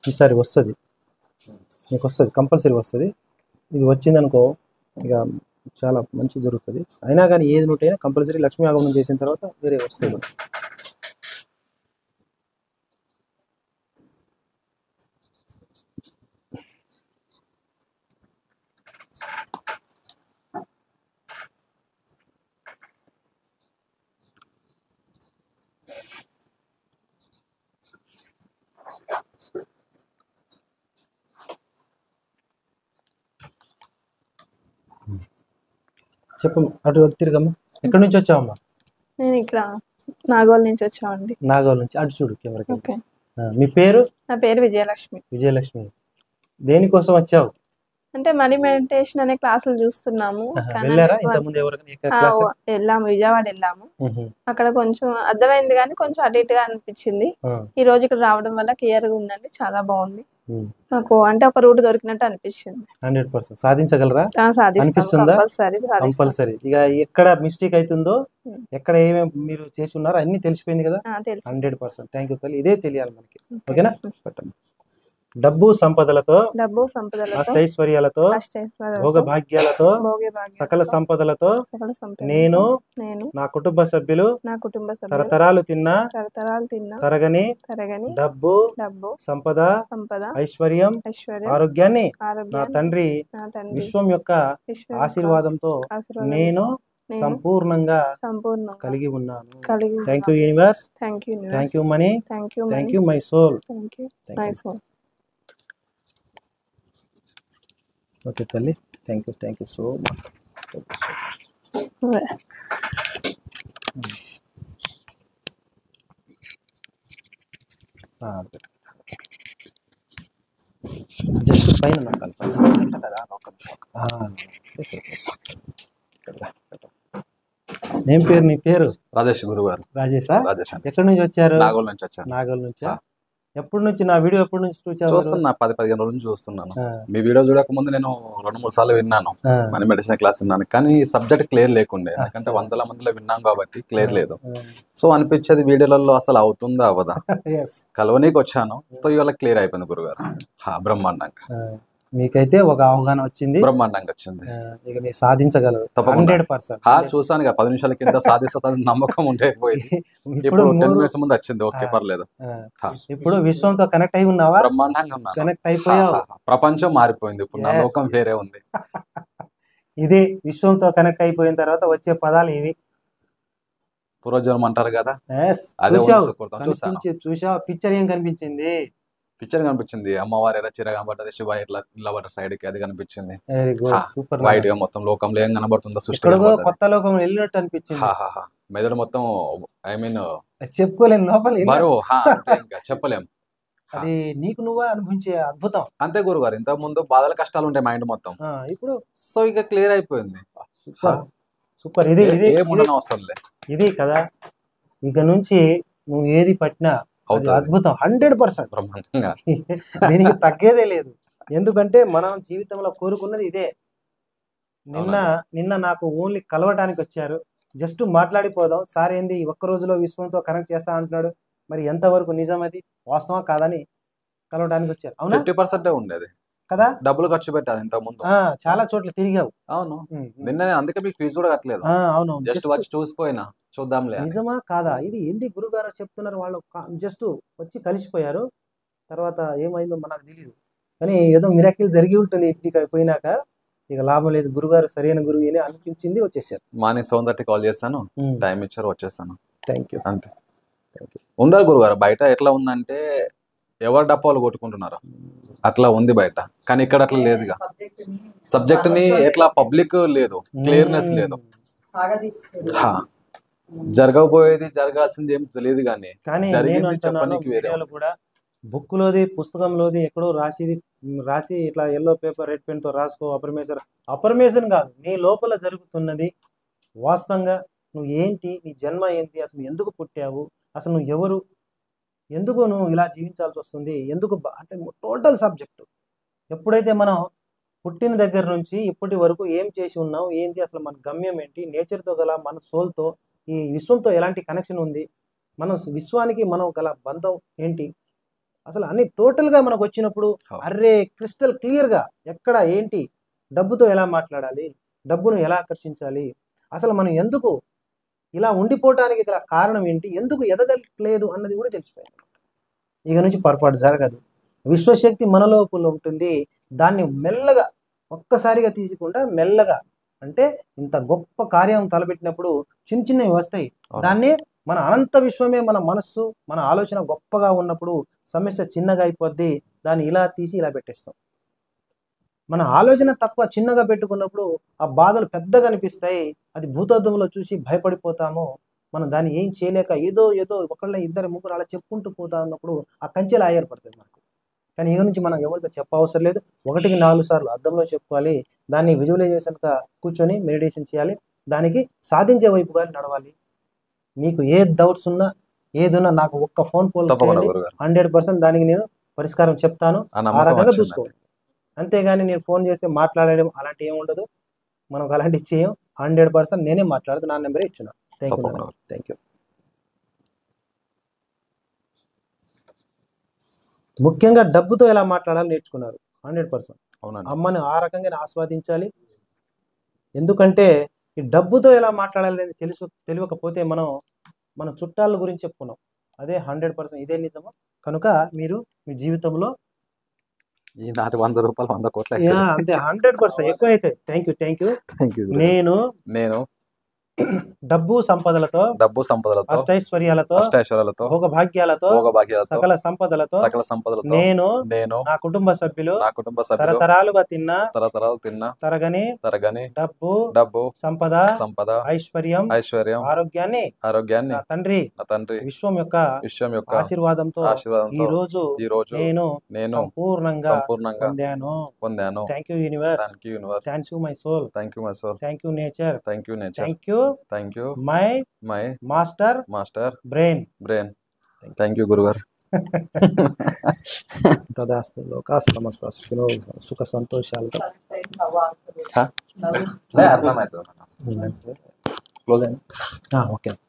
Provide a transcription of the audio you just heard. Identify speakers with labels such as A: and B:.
A: ఈసారి వస్తుంది, నీకు వస్తుంది, కంపల్సరీ వస్తుంది. ఇది వచ్చిందనుకో ఇక చాలా మంచి జరుగుతుంది. అయినా కానీ ఏది నోటైనా కంపల్సరీ లక్ష్మీ ఆగమనం చేసిన తర్వాత వేరే వస్తుంది. చెప్పు, అటు తిరగమ్మా. ఎక్కడి నుంచి వచ్చావమ్మా?
B: నేను ఇక్కడ నాగోల్ నుంచి వచ్చామండి.
A: నాగోల్ నుంచి. అటు చూడు కెమెరాకి.
B: ఓకే.
A: మీ పేరు?
B: నా పేరు విజయలక్ష్మి.
A: విజయలక్ష్మి. దేనికోసం వచ్చావు?
B: అంటే మనీ మెడిటేషన్ అనే క్లాసులు చూస్తున్నాము.
A: వెళ్ళారా ఇంతకుముందు ఎవరైనా?
B: వెళ్ళాము, విజయవాడ వెళ్ళాము. అక్కడ కొంచెం అర్థమైంది కానీ కొంచెం అటు ఇటుగా అనిపించింది. ఈ రోజు ఇక్కడ రావడం వల్ల క్లియర్ గా ఉందండి, చాలా బాగుంది నాకు. అంటే ఒక రూట్ దొరికినట్టు అనిపించింది.
A: 100% సాధించగలరా?
B: అనిపిస్తుందా?
A: కంపల్సరీ. ఇక ఎక్కడ మిస్టేక్ అవుతుందో, ఎక్కడ ఏమేమి మీరు చేసి ఉన్నారో అన్ని తెలిసిపోయింది కదా. 100%. థ్యాంక్ యూ తల్లి. ఇదే తెలియాలి మనకి. ఓకేనా? పెట్టండి. డబ్బు సంపదలతో, అష్టైశ్వర్యాలతో, భోగ భాగ్యాలతో, సకల సంపదలతో నేను నా కుటుంబ సభ్యులు తరతరాలు తిన్నా తరగని డబ్బు సంపద ఐశ్వర్యం ఆరోగ్యాన్ని నా తండ్రి విశ్వం యొక్క ఆశీర్వాదంతో నేను సంపూర్ణంగా కలిగి ఉన్నాను. Thank you universe, thank you money, thank you my soul. Okay తల్లి, thank you so much. Just పైన నొక్కాలి కదా. ఏం పేరు నీ పేరు?
C: రాజేష్ గురుగారు.
A: రాజేశా? ఎక్కడి నుంచి వచ్చారు?
C: నాగోల్ నుంచి వచ్చాను.
A: నాగోల్ నుంచి. ఎప్పటి నుంచి నా వీడియో ఎప్పటి నుంచి
C: చూస్తున్నా? 10-15 రోజుల నుంచి చూస్తున్నాను. మీ వీడియో చూడక ముందు నేను 2-3 సార్లు విన్నాను, మనీ మెడిటేషన్ క్లాస్ విన్నాను. కానీ సబ్జెక్ట్ క్లియర్ లేకుండే, ఎందుకంటే 100 మందిలో విన్నాం కాబట్టి క్లియర్ లేదు. సో అనిపించేది వీడియోలలో అసలు అవుతుందా అవ్వదా, కలవనీకి వచ్చాను. సో ఇవాళ క్లియర్ అయిపోయింది గురుగారు. బ్రహ్మాండంగా.
A: మీకైతే ఒక అవగాహన వచ్చింది,
C: బ్రహ్మాండంగా వచ్చింది.
A: ఇక మీరు సాధించగలరు.
C: 100%. చూసాను 10 నిమిషాల కింద సాధిస్తాను నమ్మకం ఉండేపోయింది. ఇప్పుడు 10 మినిట్స్ ముందు వచ్చింది. ఓకే, పర్లేదు.
A: ఇప్పుడు విశ్వంతో కనెక్ట్ అయి ఉన్నావా?
C: బ్రహ్మాండంగా ఉన్నా,
A: కనెక్ట్ అయిపోయావు.
C: ప్రపంచం మారిపోయింది. ఇప్పుడు నా లోకం వేరే ఉంది.
A: ఇది విశ్వంతో కనెక్ట్ అయిపోయిన తర్వాత వచ్చే పదాలు ఇవి.
C: పూర్వజన్మ అంటారు కదా.
A: చూసావా? పిక్చర్ ఏం కనిపించింది?
C: పిక్చర్ కనిపించింది. అమ్మవారు ఎలా చీర కనబడ్డది, శివ ఇట్లా సైడ్ కి అది కనిపించింది.
A: సూపర్.
C: వైట్ గా మొత్తం లోకంలో ఏం కనబడుతుందో సృష్టి
A: కొత్త లోకం వెళ్ళినట్టు అనిపించింది.
C: మెదడు మొత్తం
A: చెప్పుకోలేను లోపల
C: చెప్పలేం.
A: అది నీకు నువ్వే అనుభవించే అద్భుతం.
C: అంతే గురుగారు. ఇంతకు ముందు బాధల కష్టాలు ఉంటాయి మైండ్ మొత్తం,
A: ఇప్పుడు
C: సో ఇక క్లియర్ అయిపోయింది.
A: సూపర్. ఇది
C: అవసరం లేదు.
A: ఇది కదా. ఇక నుంచి నువ్వు ఏది పట్టినా అద్భుతం. 100%. దీనికి తగ్గేదే లేదు. ఎందుకంటే మనం జీవితంలో కోరుకున్నది ఇదే. నిన్న నాకు ఓన్లీ కలవటానికి వచ్చారు, జస్ట్ మాట్లాడిపోదాం సార్. ఏంది ఒక్క రోజులో విశ్వంతో కనెక్ట్ చేస్తా అంటున్నాడు, మరి ఎంతవరకు నిజం, అది వాస్తవా కాదని కలవడానికి వచ్చారు. అవునా?
C: 50% ఉండేది
A: కదా.
C: డబ్బులు ఖర్చు పెట్టాలి ఇంతకు ముందు,
A: చాలా చోట్ల తిరిగావు.
C: అవును. నిన్న అందుకే మీకు ఫీజు కూడా కట్టలేదు.
A: అవును,
C: జస్ట్ వచ్చి చూసిపోయినా, చూద్దాంలే.
A: నిజమా కాదా ఇది ఏంది గురుగారు చెప్తున్నారు. వాళ్ళు జస్ట్ వచ్చి కలిసిపోయారు, తర్వాత ఏమైందో మనకు తెలియదు. కానీ ఏదో మిరాకిల్ జరిగి ఉంటుంది. ఇంటికి పోయినాక ఇక లాభం లేదు, గురుగారు సరైన గురువు అని అనిపించింది, వచ్చేసారు.
C: మార్నింగ్ 7:30 కాల్ చేస్తాను, టైం ఇచ్చారు, వచ్చేస్తాను.
A: Thank you.
C: అంతే. ఉండాలి గురుగారు. బయట ఎట్లా ఉందంటే ఎవరు డప్పాలు కొట్టుకుంటున్నారు అట్లా ఉంది బయట, కానీ ఇక్కడ అట్లా లేదుగా. సబ్జెక్ట్ ని ఎట్లా పబ్లిక్ లేదు, క్లియర్నెస్ లేదు. జరగబోయేది జరగాల్సింది ఏం తెలియదు, కానీ చెప్పడానికి వేరే
A: కూడా బుక్లోది పుస్తకంలోది ఎక్కడో రాసి ఇట్లా ఎల్లో పేపర్ రెడ్ పెన్ తో రాసుకో అపర్మేషన్ కాదు. నీ లోపల జరుగుతున్నది వాస్తవంగా నువ్వు ఏంటి, నీ జన్మ ఏంటి, అసలు ఎందుకు పుట్టావు, అసలు నువ్వు ఎవరు, ఎందుకు నువ్వు ఇలా జీవించాల్సి వస్తుంది, ఎందుకు అంటే టోటల్ సబ్జెక్టు. ఎప్పుడైతే మనం పుట్టిన దగ్గర నుంచి ఇప్పటి వరకు ఏం చేసి ఉన్నావు, ఏంటి అసలు మన గమ్యం ఏంటి, నేచర్తో గల మన సోల్తో ఈ విశ్వంతో ఎలాంటి కనెక్షన్ ఉంది, మనం విశ్వానికి మనం గల బంధం ఏంటి, అసలు అన్ని టోటల్గా మనకు వచ్చినప్పుడు అర్రే క్రిస్టల్ క్లియర్గా ఎక్కడ ఏంటి, డబ్బుతో ఎలా మాట్లాడాలి, డబ్బును ఎలా ఆకర్షించాలి, అసలు మనం ఎందుకు ఇలా ఉండిపోవటానికి గల కారణం ఏంటి, ఎందుకు ఎదగలేదు అన్నది కూడా తెలిసిపోయింది. ఇక నుంచి పొరపాటు జరగదు. విశ్వశక్తి మన లోపల ఉంటుంది. దాన్ని మెల్లగా ఒక్కసారిగా తీసుకుంటా మెల్లగా, అంటే ఇంత గొప్ప కార్యం తలపెట్టినప్పుడు చిన్న చిన్నవి వస్తాయి. దాన్నే మన అనంత విశ్వమే మన మనస్సు, మన ఆలోచన గొప్పగా ఉన్నప్పుడు సమస్య చిన్నగా అయిపోద్ది. దాన్ని ఇలా తీసి ఇలా పెట్టేస్తాం. మన ఆలోచన తక్కువ చిన్నగా పెట్టుకున్నప్పుడు ఆ బాధలు పెద్దగా అనిపిస్తాయి. అది భూతద్దంలో చూసి భయపడిపోతాము. మనం దాన్ని ఏం చేయలేక ఏదో ఒకళ్ళ ఇద్దరు ముగ్గురు అలా చెప్పుకుంటూ పోతా ఉన్నప్పుడు ఆ కంచెలా ఏర్పడుతుంది మనకు. కానీ ఇక నుంచి మనం ఎవరికి చెప్పవసరం లేదు. 1కి 4 సార్లు అద్దంలో చెప్పుకోవాలి. దాన్ని విజువలైజేషన్గా కూర్చొని మెడిటేషన్ చేయాలి. దానికి సాధించే వైపుగా నడవాలి. మీకు ఏ డౌట్స్ ఉన్నా ఏదున్నా నాకు ఒక్క ఫోన్ కాల్ 100% దానికి నేను పరిష్కారం చెప్తాను. ఆ రకంగా చూసుకోవాలి. అంతేగాని నేను ఫోన్ చేస్తే మాట్లాడడం అలాంటి ఏమి ఉండదు. మనకు అలాంటివి చేయం. 100% నేనే మాట్లాడదు. నా నెంబరే ఇచ్చున్నా. Thank you. ముఖ్యంగా డబ్బుతో ఎలా మాట్లాడాలి నేర్చుకున్నారు. 100%. అమ్మని ఆ రకంగా ఆస్వాదించాలి. ఎందుకంటే ఈ డబ్బుతో ఎలా మాట్లాడాలి అనేది తెలియకపోతే మన చుట్టాల గురించి చెప్పుకున్నాం. అదే 100% ఇదే నిజము. కనుక మీరు మీ జీవితంలో
C: ఈనాటి 100 రూపాయలు 100 కోట్ల
A: అంతే 100% ఎక్కువ అయితే. Thank you. నేను డబ్బు సంపదలతో అష్టైశ్వర్యాలతో భోగభాగ్యాలతో సకల సంపదలతో నేను నా కుటుంబ సభ్యులు తరతరాలుగా తిన్న తరగని డబ్బు సంపద ఐశ్వర్యం ఆరోగ్యాన్ని నా తండ్రి విశ్వం యొక్క ఆశీర్వాదంతో ఈ రోజు నేను సంపూర్ణంగా పొందాను. Thank you universe. Thank you my soul. Thank you nature. Thank you my master brain.
C: Thank you గురుగారు.
A: తదాస్తు. లోకా సమస్త సుఖ సంతోషాలతో
C: అర్థమవుతుంది. ఓకే.